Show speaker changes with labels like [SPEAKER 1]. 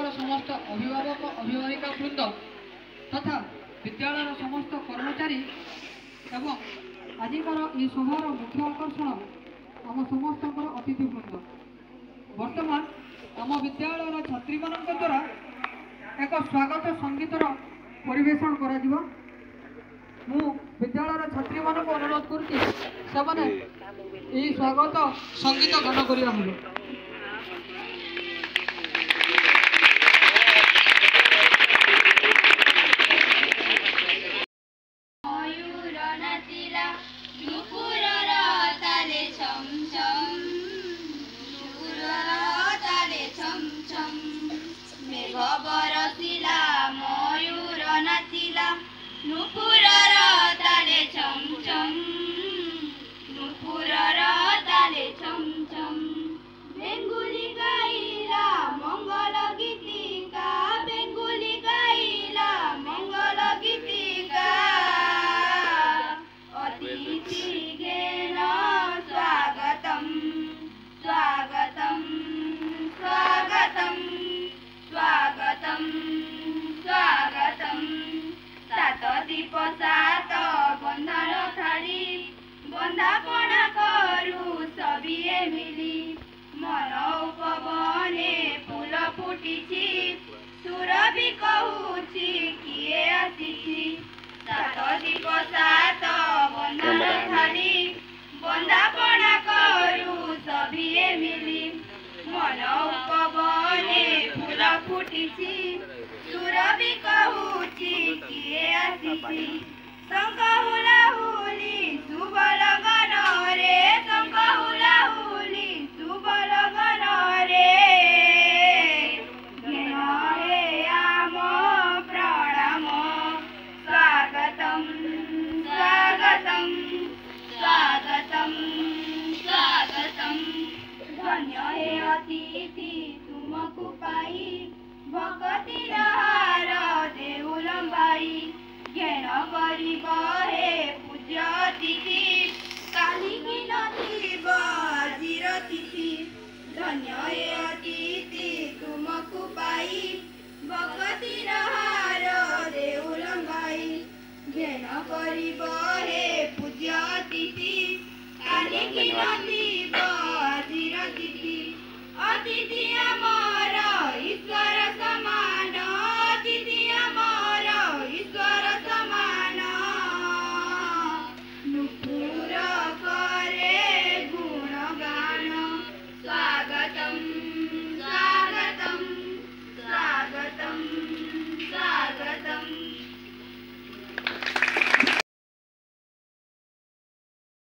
[SPEAKER 1] समस्त अभिभावक अभिभाविका वृंद तथा विद्यालय समस्त कर्मचारी एवं आजिकार ये सभार मुख्य आकर्षण आम समस्त अतिथि वृंद वर्तमान आम विद्यालय छात्री मान द्वारा एक स्वागत संगीतर परिवेशन करा जिवो। मु विद्यालय छात्री मान को अनुरोध करुच्ची से स्वागत संगीत गान करिया हबो।
[SPEAKER 2] सात बंधन थाड़ी बंधापना करू सबिए मिली मन उपवने फूल फुटी सुर भी कहूची किए आसी सात दीप सात बंधन थाड़ी बंधापना करू सबिए मिली मन उपवने फूल फुटी सुर भी कहूची किए आसी शंख हुलाहुली शुभ लगन रे शंख हुलाहुली शुभ लगन रे घेन हे आम प्रणाम स्वागतम स्वागतम स्वागतम स्वागतम धन्य हे अतिथि तुमको पाई भक्ति हार देउलंबाई घेन करिब हे पूज्य अतिथि कालिकी नथिब आजिर तिथि धन्य हे अतिथि तुमको पाई भक्ति हार देउलंबाई घेन करिब हे पूज्य अतिथि कालिकी नथिब